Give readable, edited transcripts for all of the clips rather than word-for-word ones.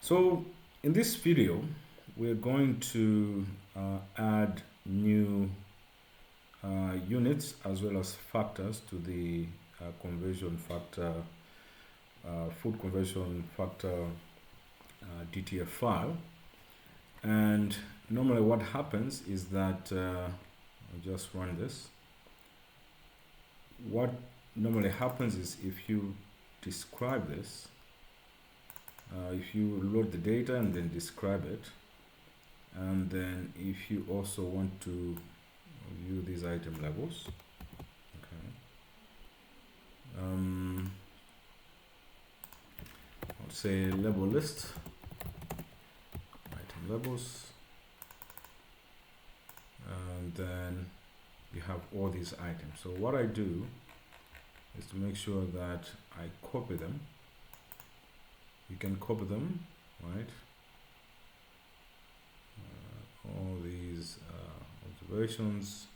So in this video, we're going to add new units as well as factors to the conversion factor, food conversion factor DTF file. And normally what happens is that, I'll just run this. What normally happens is if you describe this, if you load the data and then describe it, and then if you also want to view these item levels, okay, I'll say level list, item levels, and then you have all these items. So what I do is to make sure that I copy them. You can copy them, right? All these observations,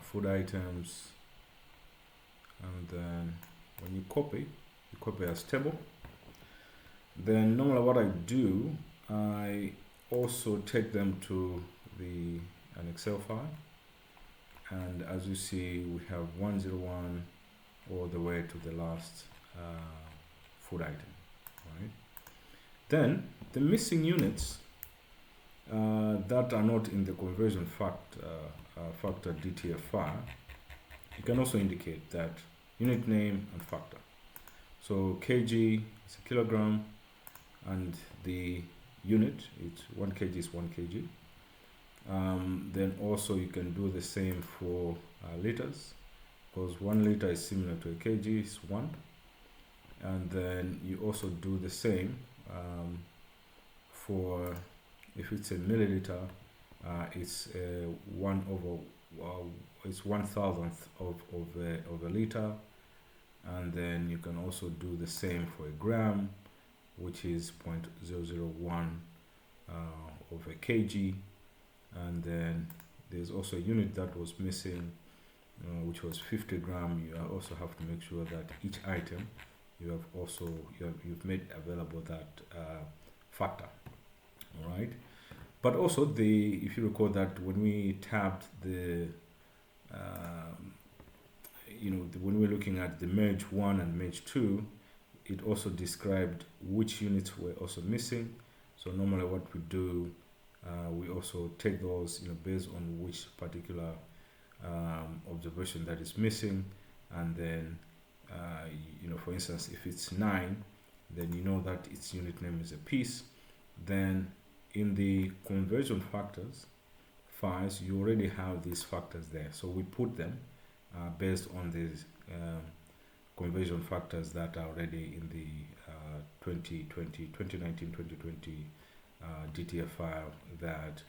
food items, and then when you copy as table. Then normally what I do, I also take them to an Excel file, and as you see, we have 101 all the way to the last food item, right? Then the missing units that are not in the conversion factor DTF file, you can also indicate that unit name and factor. So kg is a kilogram, and the unit, it's 1 kg is 1 kg. Then also you can do the same for liters, because 1 liter is similar to a kg, is 1. And then you also do the same for, if it's a milliliter, it's 1/1000th of a liter. And then you can also do the same for a gram, which is 0.001 of a kg. And then there's also a unit that was missing, which was 50 gram. You also have to make sure that each item you've made available that factor. All right, but also if you recall that when we tabbed when we're looking at the merge 1 and merge 2, it also described which units were also missing. So normally what we do, we also take those, based on which particular observation that is missing, and then for instance, if it's 9, then you know that its unit name is a piece. Then in the conversion factors files, you already have these factors there, so we put them based on these conversion factors that are already in the 2019-2020 DTF file that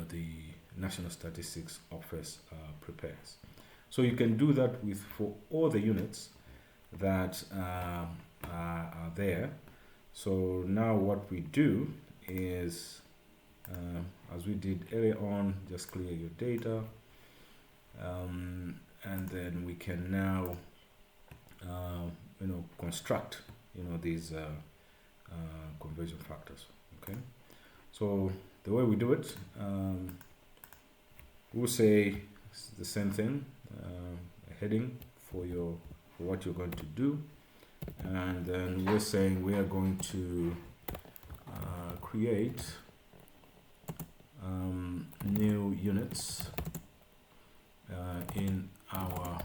the National Statistics Office prepares. So you can do that for all the units that are there. So now what we do is, as we did earlier on, just clear your data, and then we can now construct these conversion factors. Okay, so the way we do it, we'll say it's the same thing, a heading for what you're going to do, and then we're saying we are going to create new units in our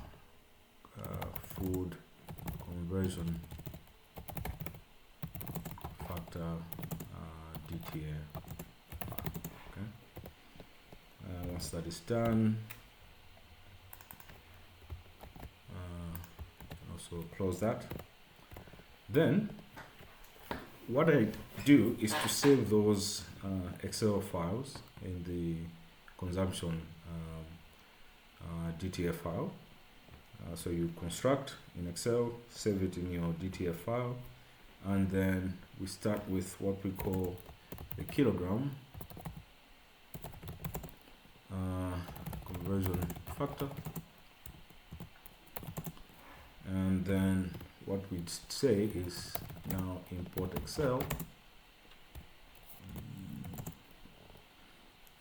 food conversion factor DTF. Okay. Once that is done, also close that. Then what I do is to save those Excel files in the consumption DTF file. So you construct in Excel, save it in your DTF file, and then we start with what we call a kilogram conversion factor, and then what we'd say is now import Excel,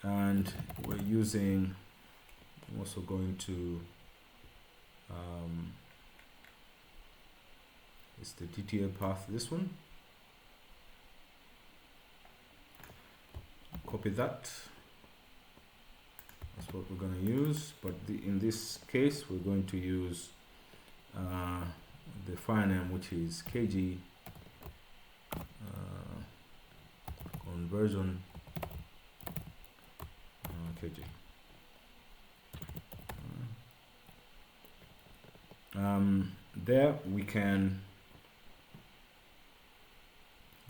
and we're using, I'm also going to it's the DTA path, this one. Copy that. That's what we're going to use, but in this case we're going to use the file name, which is kg conversion kg. There we can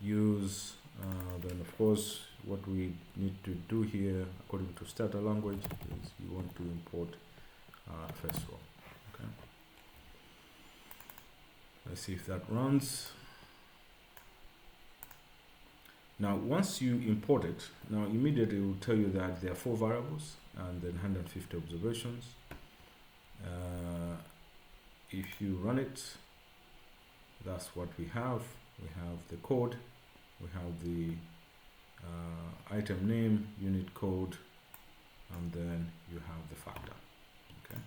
use then of course what we need to do here according to Stata language is you want to import first row. Okay, let's see if that runs. Now once you import it, now immediately it will tell you that there are 4 variables and then 150 observations. If you run it, that's what we have. We have the code, we have the item name, unit code, and then you have the factor. Okay.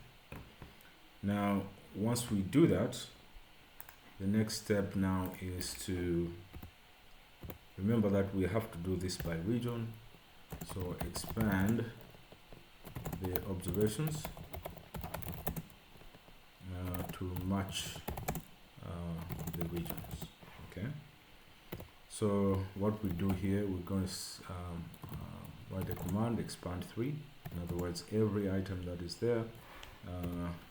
Now once we do that, the next step now is to remember that we have to do this by region. So expand the observations to match the regions. Okay. So what we do here, we're going to write a command, expand 3. In other words, every item that is there,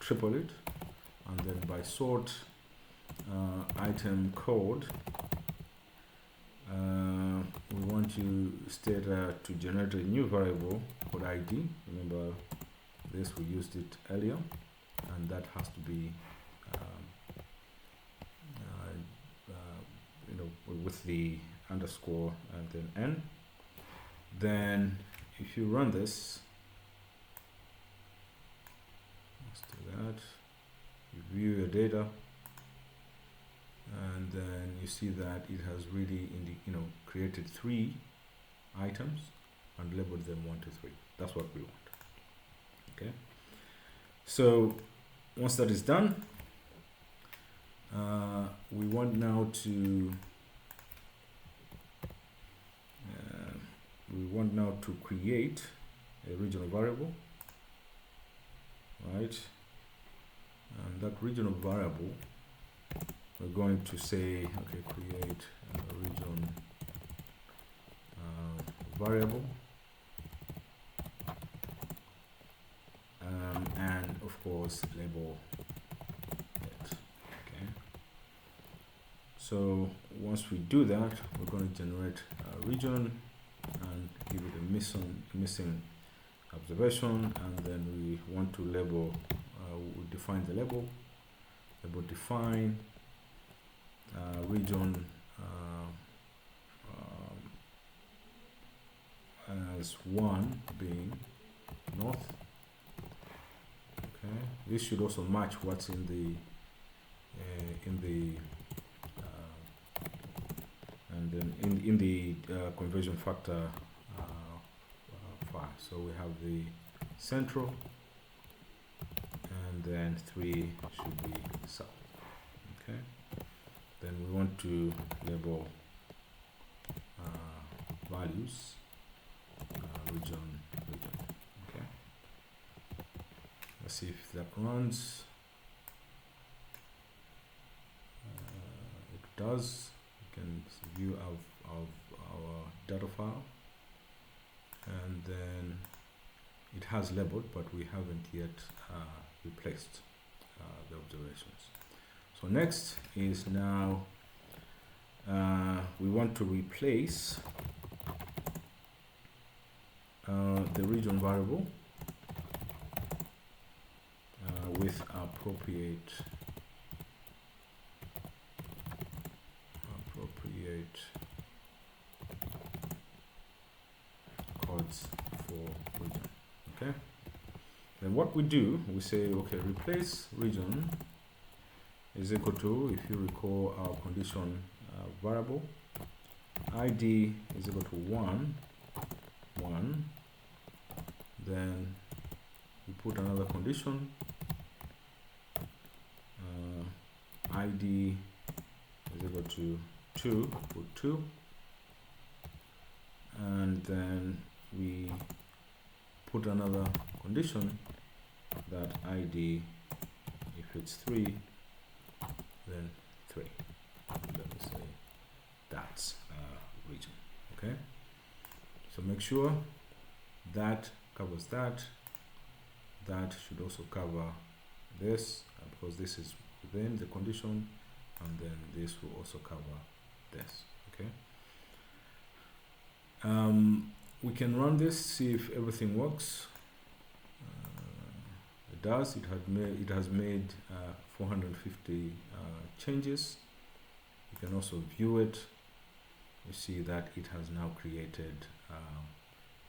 triple it, and then by sort item code, we want Stata to generate a new variable called ID. Remember this, we used it earlier, and that has to be with the underscore and then n. Then if you run this, let's do that, you view your data, and then you see that it has really created 3 items and labeled them 1 to 3. That's what we want. Okay, so once that is done, we want now to create a regional variable, right? And that regional variable, we're going to say, okay, create a region variable, and of course label it. Okay. So once we do that, we're going to generate a region and give it a missing observation, and then we want to label, we define the label define region as 1 being north. Okay, this should also match what's in the and then in the conversion factor file. So we have the central, and then 3 should be south. Okay, then we want to label values region. Okay, let's see if that runs. It does. You can view of our data file, and then it has labeled, but we haven't yet replaced the observations. So next is now we want to replace the region variable with appropriate codes for region. Okay, then what we do, we say, okay, replace region is equal to, if you recall our condition variable, id is equal to 1, then we put another condition, id is equal to 2, put 2, and then we put another condition that id, if it's 3, then 3. Let me say that's region. Okay, so make sure that covers that. That should also cover this, because this is within the condition, and then this will also cover this. Okay, we can run this, see if everything works. It does. It has made 450 changes. You can also view it. You see that it has now created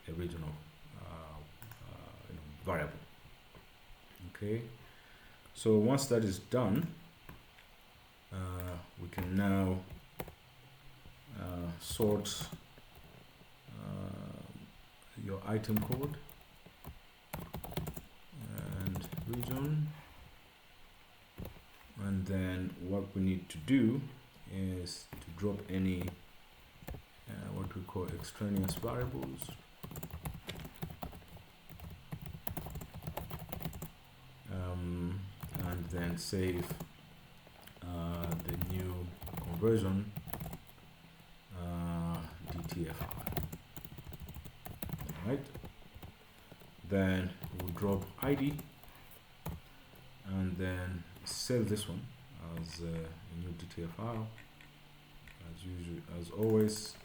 a regional variable. Okay, so once that is done, we can now sort your item code and region, and then what we need to do is to drop any what we call extraneous variables. And then save the new conversion DTFI. Right, then we'll drop ID and then save this one as a new DTF file. As usual, as always,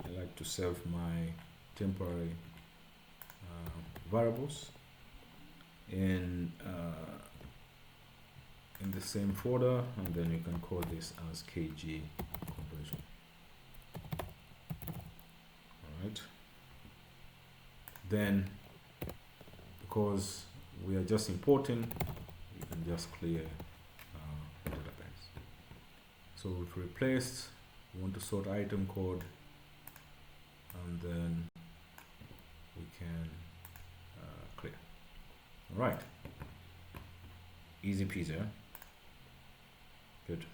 I like to save my temporary variables in the same folder, and then you can call this as kg conversion. All right. Then, because we are just importing, you can just clear the database. So we've replaced, we want to sort item code, and then we can clear. All right. Easy peasy, huh? Good.